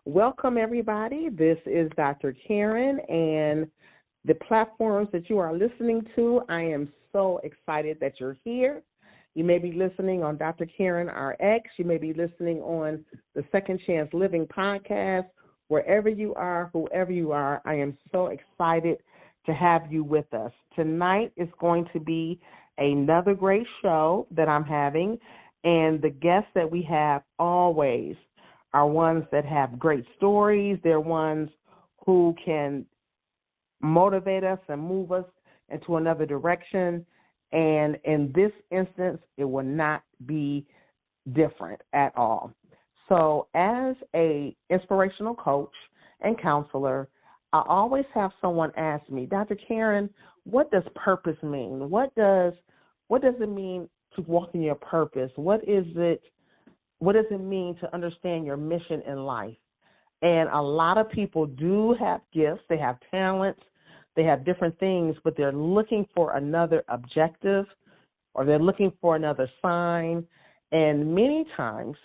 Welcome, everybody. This is Dr. Karen, and the platforms that you are listening to, I am so excited that you're here. You may be listening on Dr. Karen RX. You may be listening on the Second Chance Living podcast. Wherever you are, whoever you are, I am so excited to have you with us. Tonight is going to be another great show that I'm having, and the guests that we have always are ones that have great stories. They're ones who can motivate us and move us into another direction. And in this instance, it will not be different at all. So as a inspirational coach and counselor, I always have someone ask me, Dr. Karen, what does purpose mean? What does it mean to walk in your purpose? What does it mean to understand your mission in life? And a lot of people do have gifts, they have talents, they have different things, but they're looking for another objective or they're looking for another sign. And many times,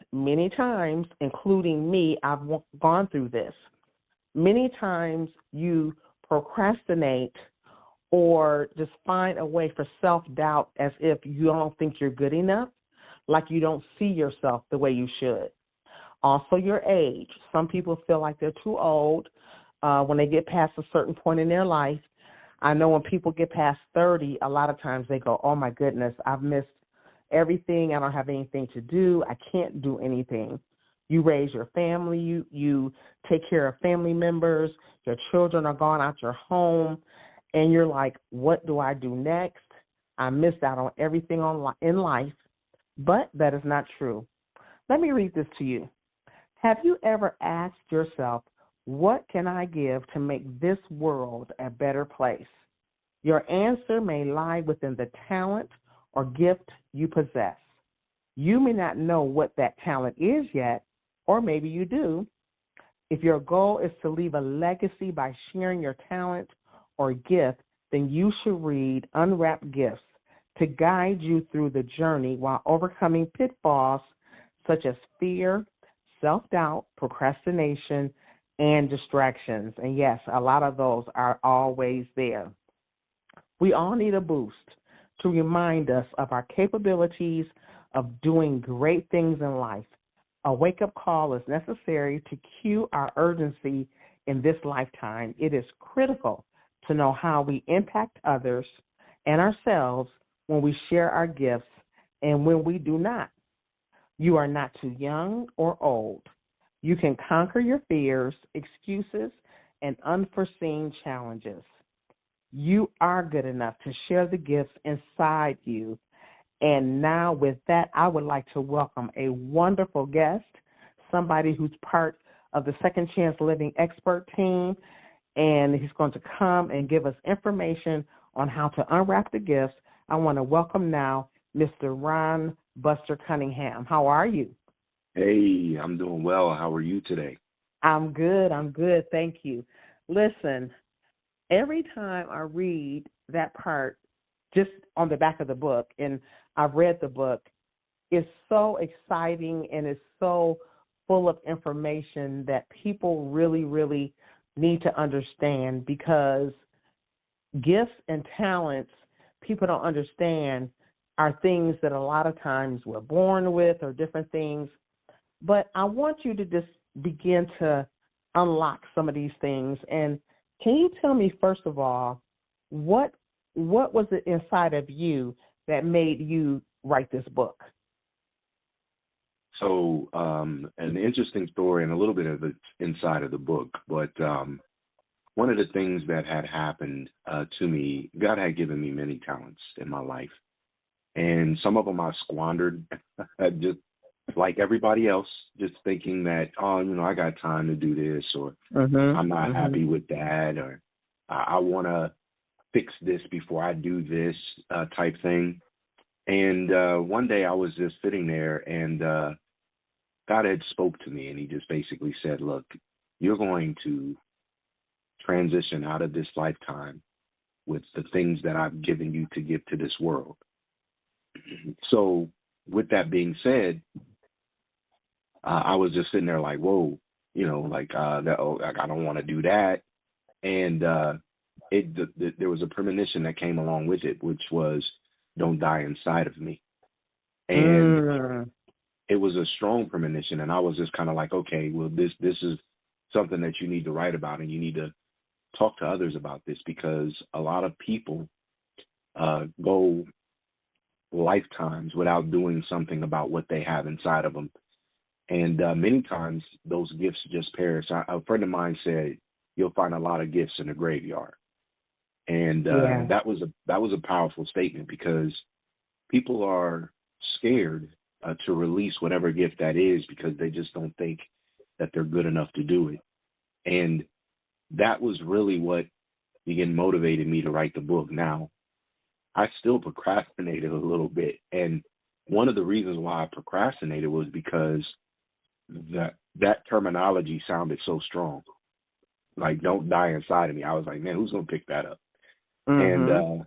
including me, I've gone through this. Many times you procrastinate or just find a way for self-doubt as if you don't think you're good enough, like you don't see yourself the way you should. Also, your age. Some people feel like they're too old when they get past a certain point in their life. I know when people get past 30, a lot of times they go, oh, my goodness, I've missed everything. I don't have anything to do. I can't do anything. You raise your family. You take care of family members. Your children are gone out your home. And you're like, what do I do next? I missed out on everything in life. But that is not true. Let me read this to you. Have you ever asked yourself, what can I give to make this world a better place? Your answer may lie within the talent or gift you possess. You may not know what that talent is yet, or maybe you do. If your goal is to leave a legacy by sharing your talent or gift, then you should read Unwrapped Gifts to guide you through the journey while overcoming pitfalls such as fear, self-doubt, procrastination, and distractions. And yes, a lot of those are always there. We all need a boost to remind us of our capabilities of doing great things in life. A wake-up call is necessary to cue our urgency in this lifetime. It is critical to know how we impact others and ourselves when we share our gifts and when we do not. You are not too young or old. You can conquer your fears, excuses, and unforeseen challenges. You are good enough to share the gifts inside you. And now with that, I would like to welcome a wonderful guest, somebody who's part of the Second Chance Living expert team, and he's going to come and give us information on how to unwrap the gifts. I want to welcome now Mr. Ron Buster Cunningham. How are you? Hey, I'm doing well. How are you today? I'm good. Thank you. Listen, every time I read that part just on the back of the book, and I've read the book, it's so exciting and it's so full of information that people really, really need to understand, because gifts and talents people don't understand are things that a lot of times we're born with or different things. But I want you to just begin to unlock some of these things. And can you tell me, first of all, what was it inside of you that made you write this book? So an interesting story and a little bit of it's inside of the book. But one of the things that had happened to me, God had given me many talents in my life. And some of them I squandered just like everybody else, just thinking that, I got time to do this, or I'm not happy with that, or I want to fix this before I do this type thing. And one day I was just sitting there, and God had spoke to me, and he just basically said, look, you're going to transition out of this lifetime with the things that I've given you to give to this world. So with that being said, I was just sitting there like, whoa, like that. Oh, like, I don't want to do that. And there was a premonition that came along with it, which was, "Don't die inside of me." And Mm. it was a strong premonition, and I was just kind of like, okay, well, this is something that you need to write about, and you need to talk to others about this, because a lot of people go lifetimes without doing something about what they have inside of them. And many times those gifts just perish. A friend of mine said, "You'll find a lot of gifts in the graveyard." And Yeah. that was a powerful statement, because people are scared to release whatever gift that is, because they just don't think that they're good enough to do it. And that was really what began motivated me to write the book. Now, I still procrastinated a little bit. And one of the reasons why I procrastinated was because that terminology sounded so strong. Like, "Don't die inside of me." I was like, man, who's going to pick that up? And, Mhm.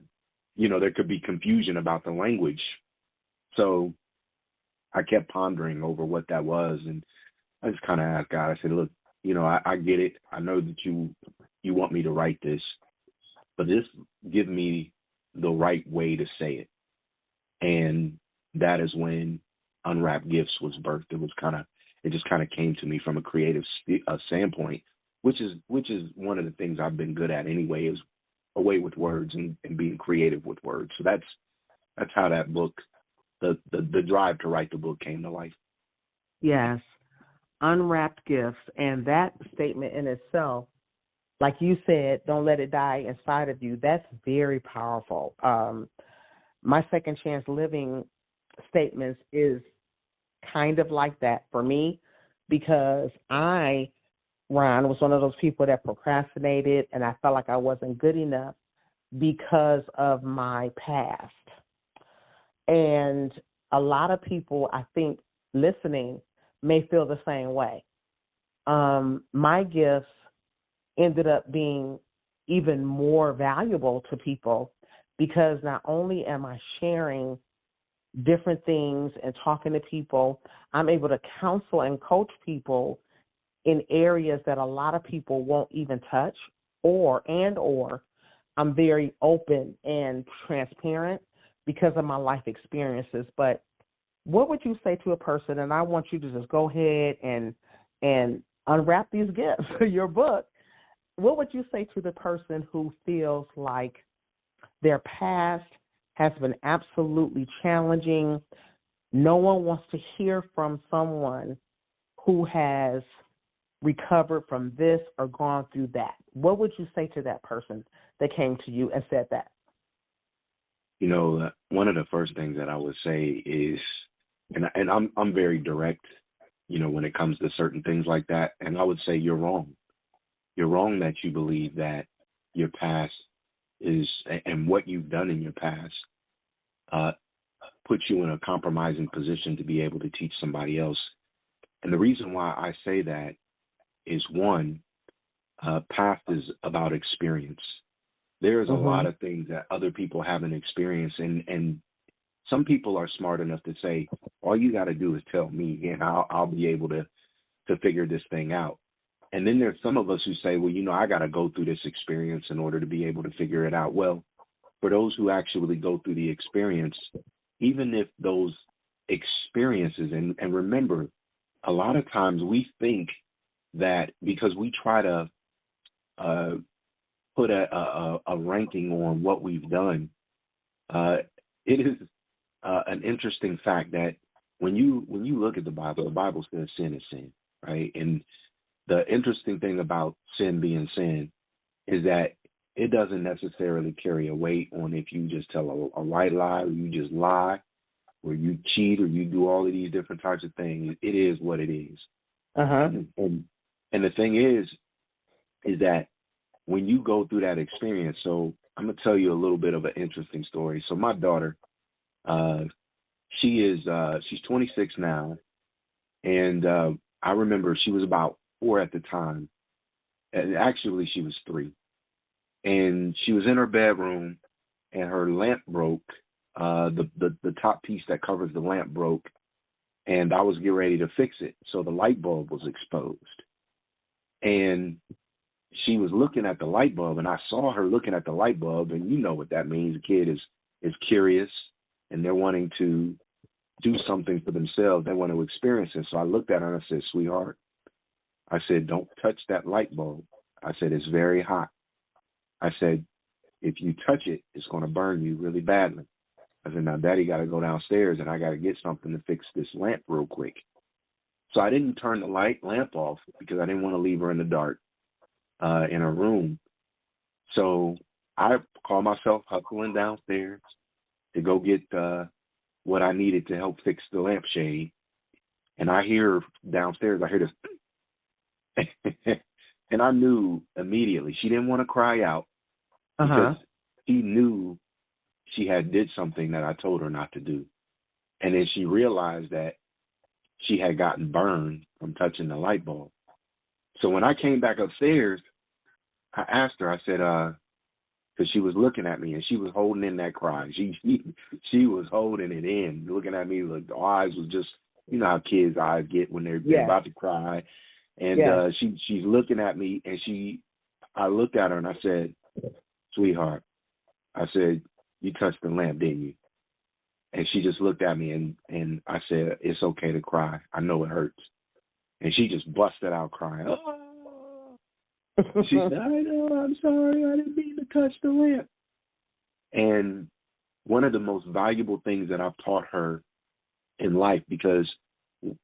there could be confusion about the language. So I kept pondering over what that was. And I just kind of asked God, I said, "Look, I get it. I know that you want me to write this, but just give me the right way to say it." And that is when Unwrapped Gifts was birthed. It just kind of came to me from a creative standpoint, which is one of the things I've been good at anyway, is a way with words, and being creative with words. So that's how that book, the drive to write the book, came to life. Yes. Unwrapped gifts, and that statement in itself, like you said, don't let it die inside of you. That's very powerful. My second chance living statements is kind of like that for me, because Ron, was one of those people that procrastinated, and I felt like I wasn't good enough because of my past. And a lot of people, I think, listening may feel the same way. My gifts ended up being even more valuable to people, because not only am I sharing different things and talking to people, I'm able to counsel and coach people in areas that a lot of people won't even touch, or I'm very open and transparent because of my life experiences. But what would you say to a person, and I want you to just go ahead and unwrap these gifts, your book, what would you say to the person who feels like their past has been absolutely challenging? No one wants to hear from someone who has recovered from this or gone through that. What would you say to that person that came to you and said that? One of the first things that I would say is, and I'm very direct, when it comes to certain things like that. And I would say, you're wrong. You're wrong that you believe that your past is, and what you've done in your past, puts you in a compromising position to be able to teach somebody else. And the reason why I say that is, one, past is about experience. There's a lot Mhm. of things that other people haven't experienced, and some people are smart enough to say, all you got to do is tell me, and I'll be able to figure this thing out. And then there's some of us who say, well, I got to go through this experience in order to be able to figure it out. Well, for those who actually go through the experience, even if those experiences, and remember, a lot of times we think that because we try to put a ranking on what we've done, it is an interesting fact that when you look at the Bible says sin is sin, right? And the interesting thing about sin being sin is that it doesn't necessarily carry a weight on if you just tell a white lie, or you just lie, or you cheat, or you do all of these different types of things. It is what it is. Uh-huh. And the thing is that when you go through that experience, so I'm gonna tell you a little bit of an interesting story. So my daughter, she's 26 now, and I remember she was about 4 at the time, and actually she was 3, and she was in her bedroom, and her lamp broke. The top piece that covers the lamp broke, and I was getting ready to fix it. So the light bulb was exposed. And she was looking at the light bulb, and I saw her looking at the light bulb, and you know what that means. A kid is curious, and they're wanting to do something for themselves. They want to experience it. So I looked at her and I said, sweetheart, I said, don't touch that light bulb. I said, it's very hot. I said, if you touch it, it's going to burn you really badly. I said, now, Daddy got to go downstairs, and I got to get something to fix this lamp real quick. So I didn't turn the lamp off because I didn't want to leave her in the dark in her room. So I called myself hustling downstairs to go get what I needed to help fix the lampshade. And I hear downstairs, I hear this, and I knew immediately she didn't want to cry out because she knew she had did something that I told her not to do. And then she realized that she had gotten burned from touching the light bulb. So when I came back upstairs, I asked her, I said, because she was looking at me and she was holding in that cry. She was holding it in, looking at me. Like the eyes was just, you know how kids' eyes get when they're about to cry. And she's looking at me, and I looked at her and I said, sweetheart, I said, you touched the lamp, didn't you? And she just looked at me, and I said, it's okay to cry. I know it hurts. And she just busted out crying. Oh. She said, I know, I'm sorry, I didn't mean to touch the lamp. And one of the most valuable things that I've taught her in life, because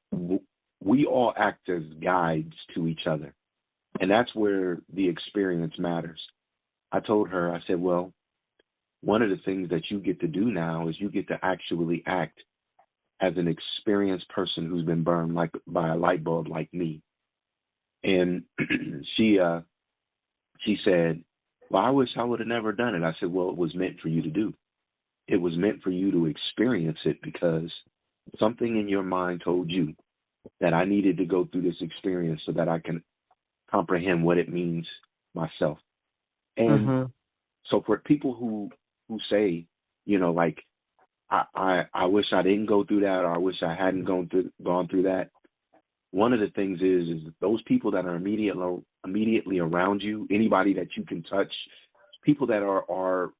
we all act as guides to each other, and that's where the experience matters. I told her, I said, well, one of the things that you get to do now is you get to actually act as an experienced person who's been burned like by a light bulb like me. And she said, well, I wish I would have never done it. I said, well, it was meant for you to do. It was meant for you to experience it because something in your mind told you that I needed to go through this experience so that I can comprehend what it means myself. And so for people who say, you know, like, I wish I didn't go through that, or I wish I hadn't gone through that. One of the things is those people that are immediately around you, anybody that you can touch, people that are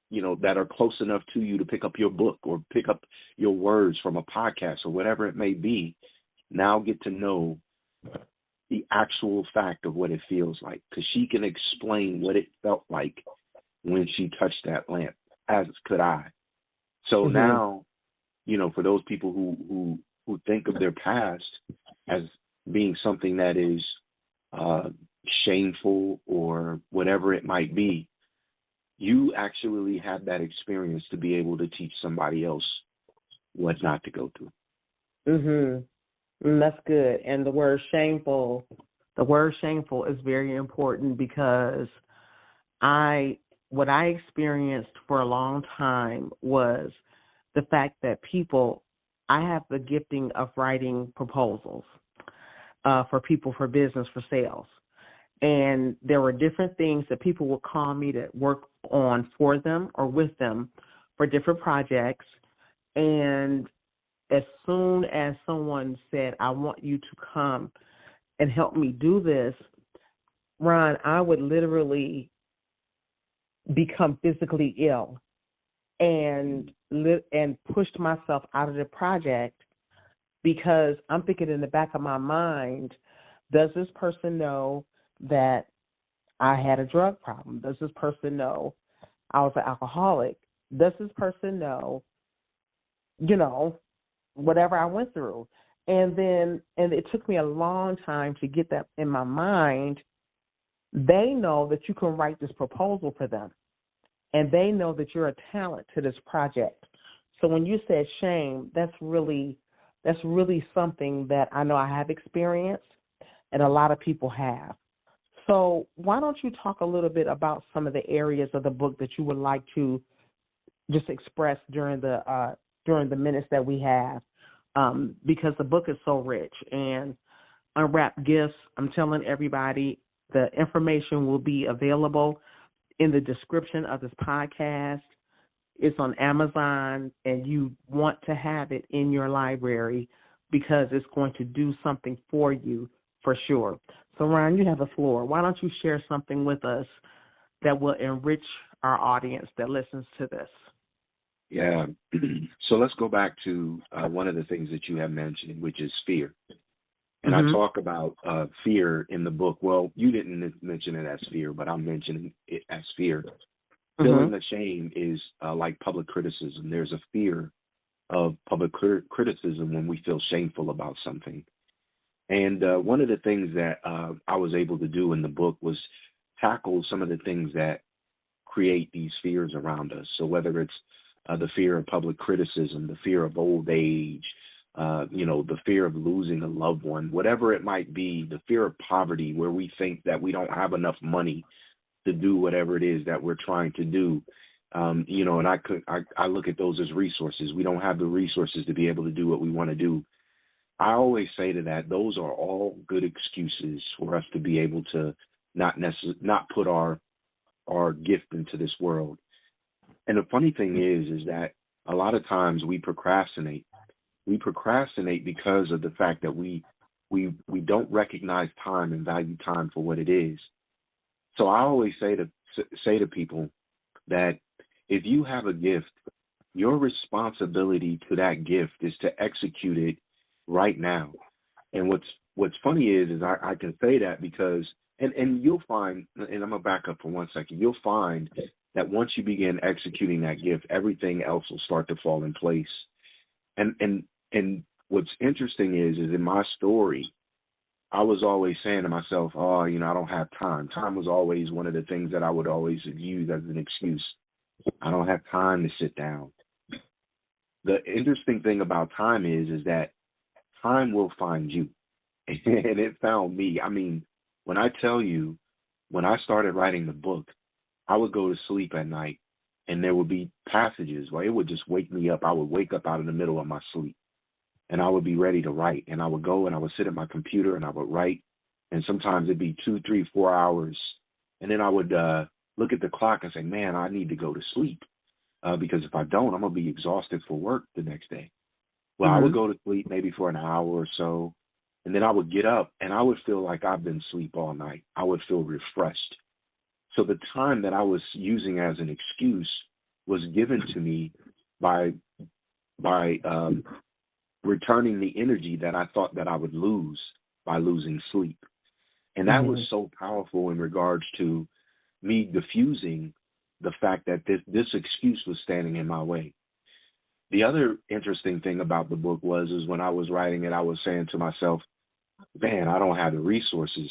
you know, that are close enough to you to pick up your book or pick up your words from a podcast or whatever it may be, now get to know the actual fact of what it feels like, because she can explain what it felt like when she touched that lamp, as could I. So now, you know, for those people who think of their past as being something that is shameful or whatever it might be, you actually have that experience to be able to teach somebody else what not to go through. That's good. And the word shameful is very important, because what I experienced for a long time was the fact that I have the gifting of writing proposals for people, for business, for sales. And there were different things that people would call me to work on for them or with them for different projects. And as soon as someone said, I want you to come and help me do this, Ron, I would literally become physically ill and pushed myself out of the project, because I'm thinking in the back of my mind, does this person know that I had a drug problem? Does this person know I was an alcoholic? Does this person know, you know, whatever I went through? And it took me a long time to get that in my mind. They know that you can write this proposal for them, and they know that you're a talent to this project. So when you said shame, that's really something that I know I have experienced, and a lot of people have. So why don't you talk a little bit about some of the areas of the book that you would like to just express during the minutes that we have, because the book is so rich. And Unwrapped Gifts, I'm telling everybody, the information will be available in the description of this podcast. It's on Amazon, and you want to have it in your library because it's going to do something for you for sure. So, Ryan, you have the floor. Why don't you share something with us that will enrich our audience that listens to this? Yeah. So let's go back to one of the things that you have mentioned, which is fear. And I talk about fear in the book. Well, you didn't mention it as fear, but I'm mentioning it as fear. Feeling the shame is like public criticism. There's a fear of public criticism when we feel shameful about something. And one of the things that I was able to do in the book was tackle some of the things that create these fears around us. So whether it's the fear of public criticism, the fear of old age, the fear of losing a loved one, whatever it might be, the fear of poverty, where we think that we don't have enough money to do whatever it is that we're trying to do. And I look at those as resources. We don't have the resources to be able to do what we want to do. I always say to that, those are all good excuses for us to be able to not put our gift into this world. And the funny thing is that a lot of times we procrastinate. We procrastinate because of the fact that we don't recognize time and value time for what it is. So I always say to people that if you have a gift, your responsibility to that gift is to execute it right now. And what's funny is I can say that because and you'll find, and I'm gonna back up for 1 second, you'll find that once you begin executing that gift, everything else will start to fall in place. And what's interesting is in my story, I was always saying to myself, I don't have time. Time was always one of the things that I would always use as an excuse. I don't have time to sit down. The interesting thing about time is that time will find you. And it found me. I mean, when I tell you, when I started writing the book, I would go to sleep at night and there would be passages where it would just wake me up. I would wake up out in the middle of my sleep and I would be ready to write. And I would go and I would sit at my computer and I would write. And sometimes it'd be 2, 3, 4 hours. And then I would look at the clock and say, man, I need to go to sleep because if I don't, I'm going to be exhausted for work the next day. Well, I would go to sleep maybe for an hour or so. And then I would get up and I would feel like I've been asleep all night. I would feel refreshed. So the time that I was using as an excuse was given to me by returning the energy that I thought that I would lose by losing sleep. And that was so powerful in regards to me diffusing the fact that this excuse was standing in my way. The other interesting thing about the book is when I was writing it, I was saying to myself, man, I don't have the resources,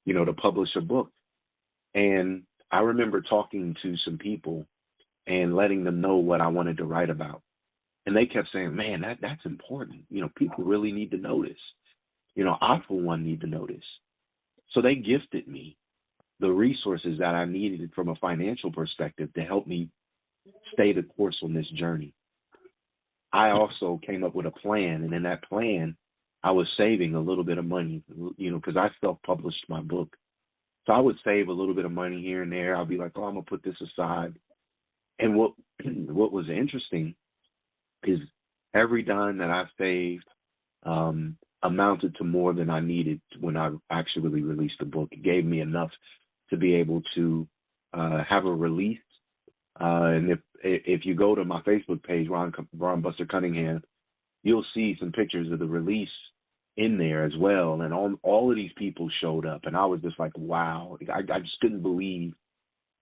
to publish a book. And I remember talking to some people and letting them know what I wanted to write about. And they kept saying, man, that's important. People really need to know this. I, for one, need to know this. So they gifted me the resources that I needed from a financial perspective to help me stay the course on this journey. I also came up with a plan, and in that plan, I was saving a little bit of money, because I self-published my book. So I would save a little bit of money here and there. I'll be like, I'm going to put this aside. And what was interesting is every dime that I saved amounted to more than I needed when I actually released the book. It gave me enough to be able to have a release. And if you go to my Facebook page, Ron Buster Cunningham, you'll see some pictures of the release in there as well. And all of these people showed up. And I was just like, wow. I just couldn't believe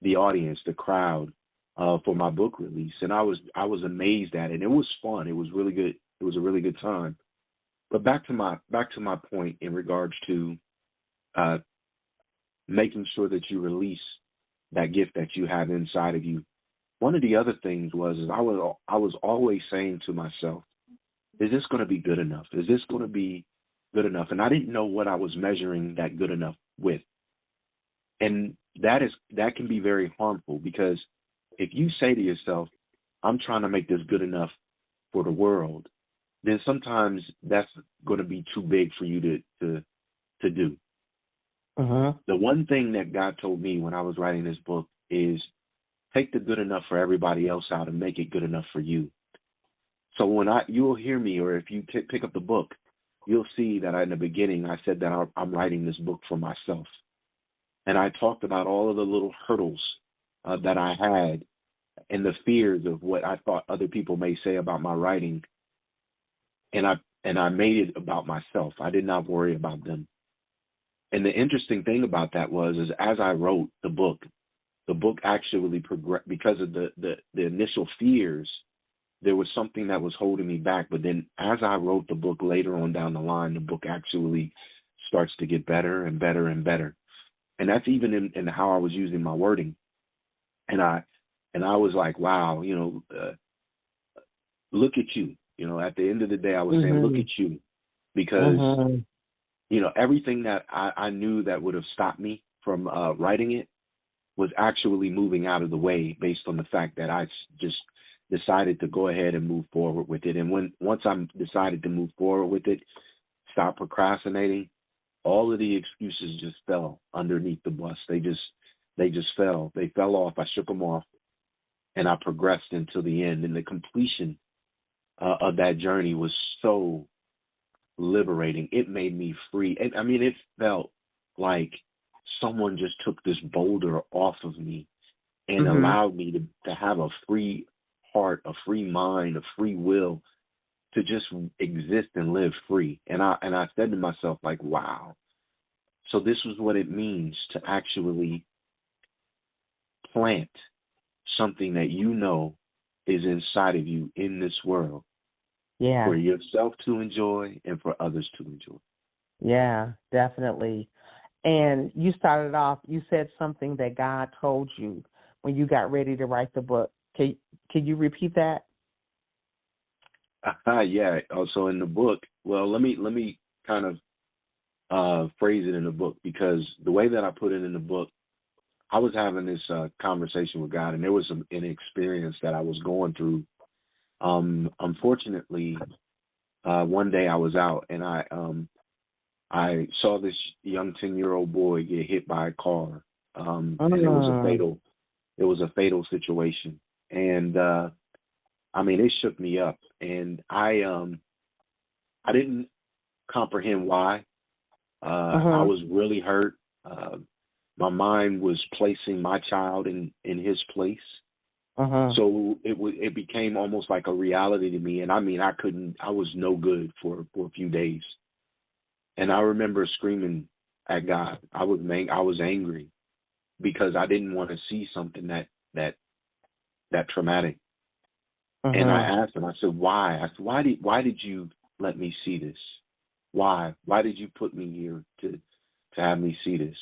the audience, the crowd for my book release. And I was amazed at it. And it was fun. It was really good. It was a really good time. But back to my point in regards to making sure that you release that gift that you have inside of you. One of the other things is I was always saying to myself, is this going to be good enough? Is this going to be good enough? And I didn't know what I was measuring that good enough with. And that can be very harmful, because if you say to yourself, I'm trying to make this good enough for the world, then sometimes that's going to be too big for you to do. The one thing that God told me when I was writing this book is take the good enough for everybody else out and make it good enough for you. So when you'll hear me, or if you pick up the book, you'll see that in the beginning I said that I'm writing this book for myself. And I talked about all of the little hurdles that I had and the fears of what I thought other people may say about my writing. And I made it about myself. I did not worry about them. And the interesting thing about that is as I wrote the book actually progressed because of the initial fears. There was something that was holding me back. But then as I wrote the book later on down the line, the book actually starts to get better and better and better. And that's even in how I was using my wording. And I was like, wow, look at you. At the end of the day, I was saying, look at you, because, everything that I knew that would have stopped me from writing it was actually moving out of the way based on the fact that I just decided to go ahead and move forward with it. And once I decided to move forward with it, stop procrastinating, all of the excuses just fell underneath the bus. They just fell. They fell off. I shook them off, and I progressed until the end. And the completion of that journey was so liberating. It made me free. And I mean, it felt like someone just took this boulder off of me and allowed me to have a free heart, a free mind, a free will to just exist and live free. And I said to myself, like, wow. So this was what it means to actually plant something that is inside of you in this world. Yeah. For yourself to enjoy and for others to enjoy. Yeah, definitely. And you started off, you said something that God told you when you got ready to write the book. Can you repeat that? Yeah. Also in the book, well, let me kind of phrase it in the book, because the way that I put it in the book, I was having this conversation with God, and there was an experience that I was going through. Unfortunately, one day I was out, and I saw this young 10-year-old boy get hit by a car. And it was a fatal situation. And I mean, it shook me up, and I didn't comprehend why. I was really hurt. My mind was placing my child in his place. So it became almost like a reality to me. And I mean, I was no good for a few days. And I remember screaming at God. I was angry because I didn't want to see something that traumatic. And I asked him, I said, why? I said, why did you let me see this? Why? Why did you put me here to have me see this?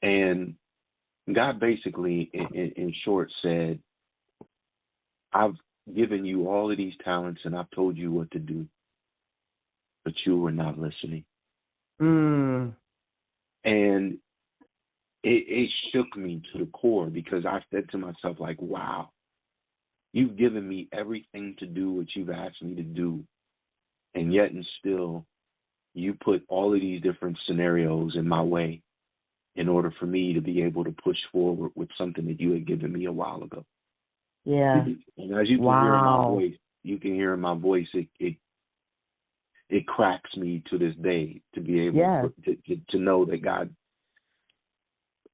And God basically, in short, said, I've given you all of these talents and I've told you what to do, but you were not listening. And it shook me to the core, because I said to myself, like, wow, you've given me everything to do what you've asked me to do, and yet and still you put all of these different scenarios in my way in order for me to be able to push forward with something that you had given me a while ago. Yeah. And as you can hear in my voice, it cracks me to this day to be able to know that God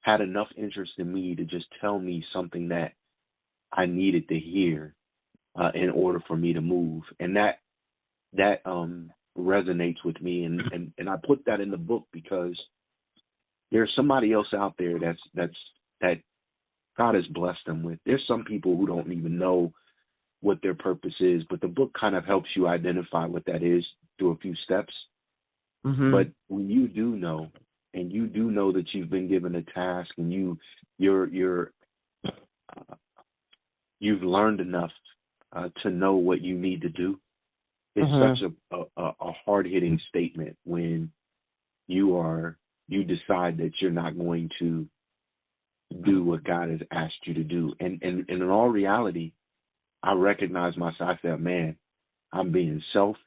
had enough interest in me to just tell me something that I needed to hear in order for me to move. And that resonates with me. And I put that in the book because there's somebody else out there that God has blessed them with. There's some people who don't even know what their purpose is, but the book kind of helps you identify what that is through a few steps. But when you do know, and you do know that you've been given a task, and you've learned enough to know what you need to do, it's such a hard-hitting statement when you decide that you're not going to do what God has asked you to do. And in all reality, I recognize myself. I said, man, I'm being selfish.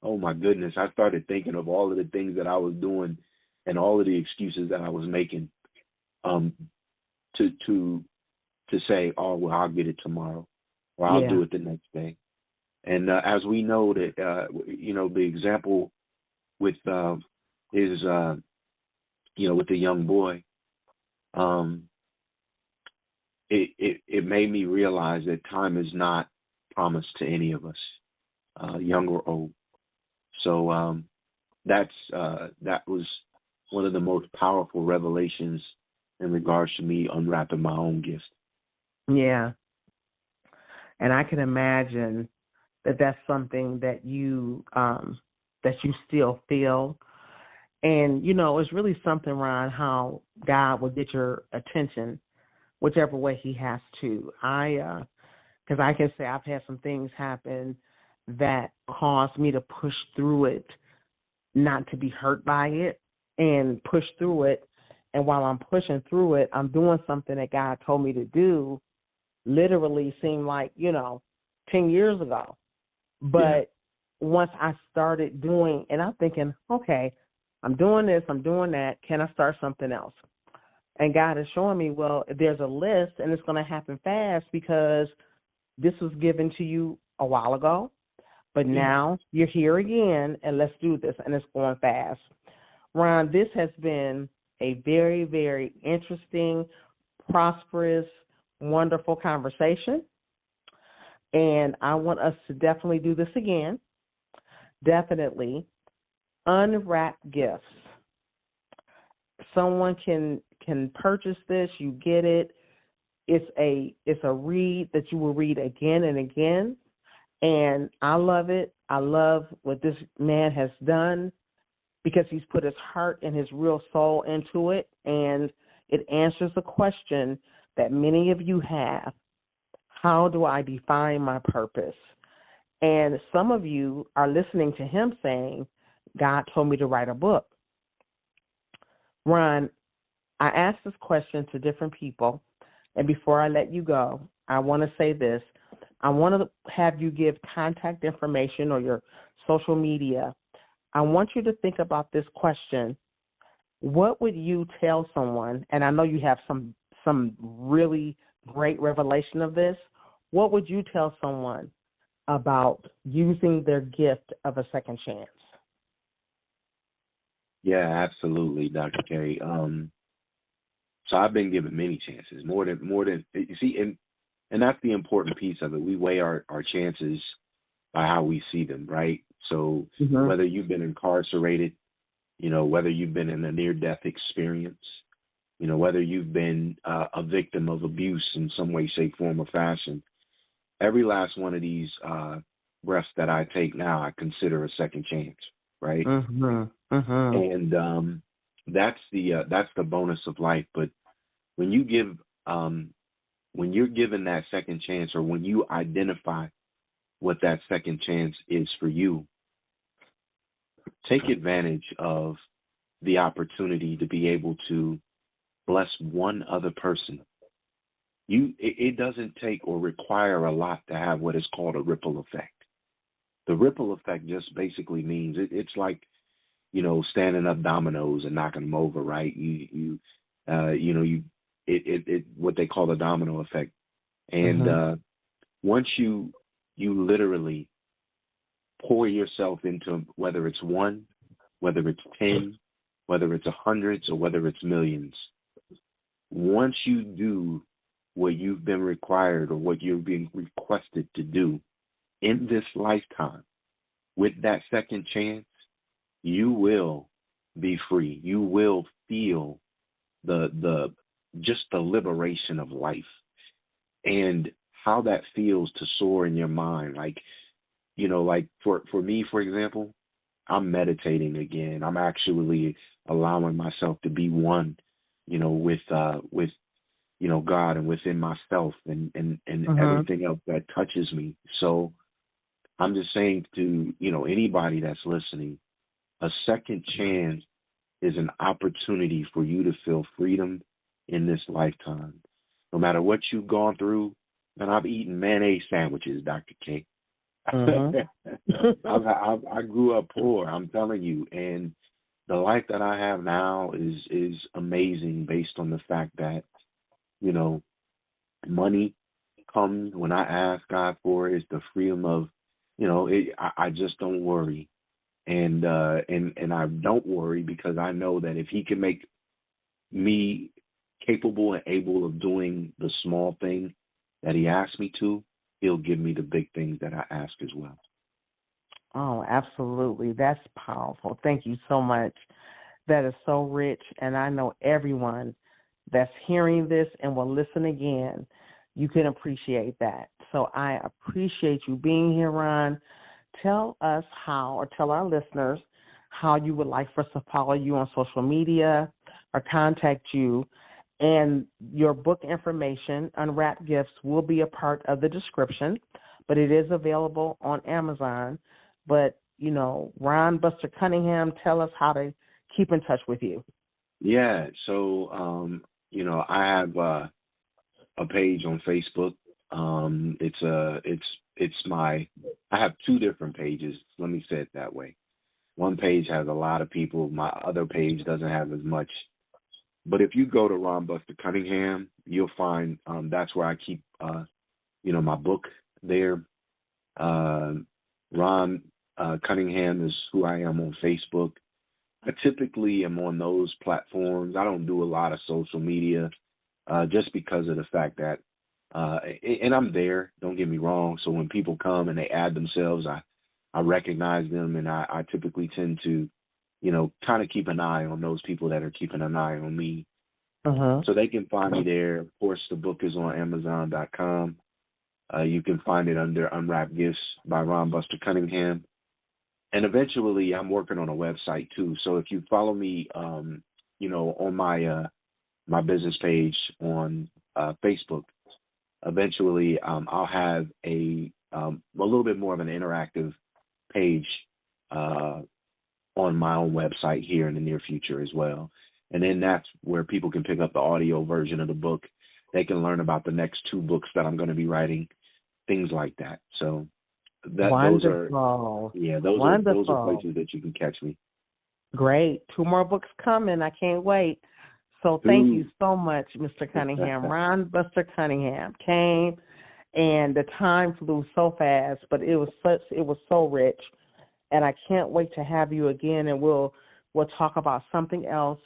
Oh my goodness. I started thinking of all of the things that I was doing and all of the excuses that I was making to say, oh, well, I'll get it tomorrow, or I'll do it the next day. And as we know that, the example with is, with the young boy, um, it made me realize that time is not promised to any of us, young or old. So that was one of the most powerful revelations in regards to me unwrapping my own gifts. Yeah. And I can imagine that that's something that you still feel. And, it's really something, Ron, how God will get your attention whichever way he has to. Because I can say I've had some things happen that caused me to push through it, not to be hurt by it, and push through it. And while I'm pushing through it, I'm doing something that God told me to do, literally seemed like, 10 years ago. But once I started doing, and I'm thinking, okay, I'm doing this, I'm doing that, can I start something else? And God is showing me, well, there's a list, and it's going to happen fast because this was given to you a while ago, but now you're here again, and let's do this, and it's going fast. Ron, this has been a very, very interesting, prosperous, wonderful conversation, and I want us to definitely do this again. Definitely. Unwrapped Gifts. Someone can purchase this. You get it. It's a read that you will read again and again, and I love it. I love what this man has done because he's put his heart and his real soul into it, and it answers a question that many of you have. How do I define my purpose? And some of you are listening to him saying, God told me to write a book. Ron, I asked this question to different people, and before I let you go, I want to say this. I want to have you give contact information or your social media. I want you to think about this question. What would you tell someone, and I know you have some really great revelation of this, what would you tell someone about using their gift of a second chance? Yeah, absolutely, Dr. K. So I've been given many chances, more than you see, and that's the important piece of it. We weigh our chances by how we see them, right? So whether you've been incarcerated, whether you've been in a near-death experience, whether you've been a victim of abuse in some way, shape, form, or fashion, every last one of these breaths that I take now, I consider a second chance, right? And that's the bonus of life. But when you give, when you're given that second chance, or when you identify what that second chance is for you, take advantage of the opportunity to be able to bless one other person. It doesn't take or require a lot to have what is called a ripple effect. The ripple effect just basically means it's like, standing up dominoes and knocking them over, right? What they call the domino effect. And once you literally pour yourself into, whether it's one, whether it's 10, whether it's hundreds, or whether it's millions, once you do what you've been required or what you're being requested to do in this lifetime, with that second chance, you will be free. You will feel the liberation of life, and how that feels to soar in your mind. Like for me, for example, I'm meditating again. I'm actually allowing myself to be one, with God and within myself and everything else that touches me. So I'm just saying to, anybody that's listening, a second chance is an opportunity for you to feel freedom in this lifetime. No matter what you've gone through, and I've eaten mayonnaise sandwiches, Dr. K. I grew up poor, I'm telling you, and the life that I have now is amazing based on the fact that, money comes when I ask God for it. It's the freedom of I just don't worry. And I don't worry because I know that if he can make me capable and able of doing the small thing that he asked me to, he'll give me the big things that I ask as well. Oh, absolutely. That's powerful. Thank you so much. That is so rich, and I know everyone that's hearing this and will listen again, you can appreciate that. So I appreciate you being here, Ron. Tell us how, or tell our listeners how you would like for us to follow you on social media or contact you. And your book information, Unwrapped Gifts, will be a part of the description, but it is available on Amazon. But, Ron Buster Cunningham, tell us how to keep in touch with you. Yeah. So, I have a page on Facebook. I have two different pages. Let me say it that way. One page has a lot of people. My other page doesn't have as much. But if you go to Ron Buster Cunningham, you'll find that's where I keep, my book there. Ron Cunningham is who I am on Facebook. I typically am on those platforms. I don't do a lot of social media just because of the fact that, and I'm there, don't get me wrong. So when people come and they add themselves, I recognize them, and I typically tend to, kind of keep an eye on those people that are keeping an eye on me. So they can find me there. Of course, the book is on Amazon.com. You can find it under Unwrapped Gifts by Ron Buster Cunningham. And eventually, I'm working on a website too. So if you follow me, on my business page on Facebook, eventually I'll have a little bit more of an interactive page on my own website here in the near future as well. And then that's where people can pick up the audio version of the book. They can learn about the next two books that I'm going to be writing, things like that. So Wonderful. those are places that you can catch me. Great. 2 more books coming. I can't wait. So thank you so much, Mr. Cunningham. Ron Buster Cunningham came, and the time flew so fast, but it was so rich, and I can't wait to have you again, and we'll talk about something else.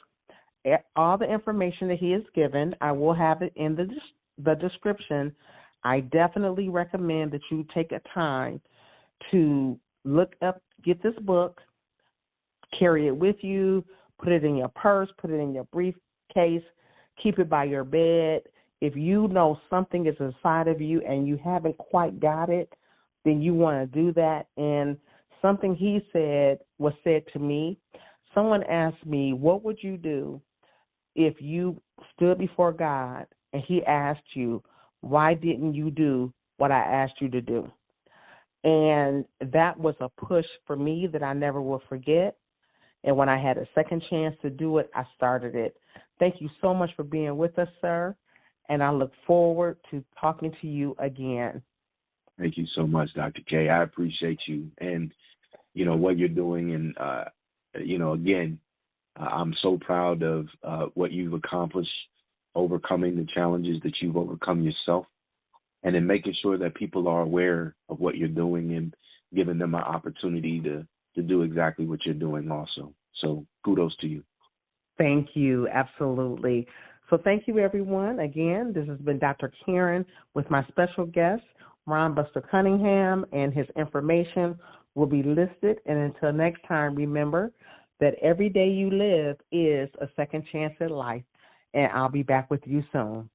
All the information that he has given, I will have it in the description. I definitely recommend that you take a time to get this book, carry it with you, put it in your purse, put it in your briefcase, keep it by your bed. If you know something is inside of you and you haven't quite got it, then you want to do that. And something he said was said to me. Someone asked me, what would you do if you stood before God and he asked you, why didn't you do what I asked you to do? And that was a push for me that I never will forget. And when I had a second chance to do it, I started it. Thank you so much for being with us, sir. And I look forward to talking to you again. Thank you so much, Dr. K. I appreciate you and, what you're doing. And, again, I'm so proud of what you've accomplished, overcoming the challenges that you've overcome yourself, and then making sure that people are aware of what you're doing and giving them an opportunity to do exactly what you're doing also. So kudos to you. Thank you. Absolutely. So thank you, everyone. Again, this has been Dr. Karen with my special guest, Ron Buster Cunningham, and his information will be listed. And until next time, remember that every day you live is a second chance at life. And I'll be back with you soon.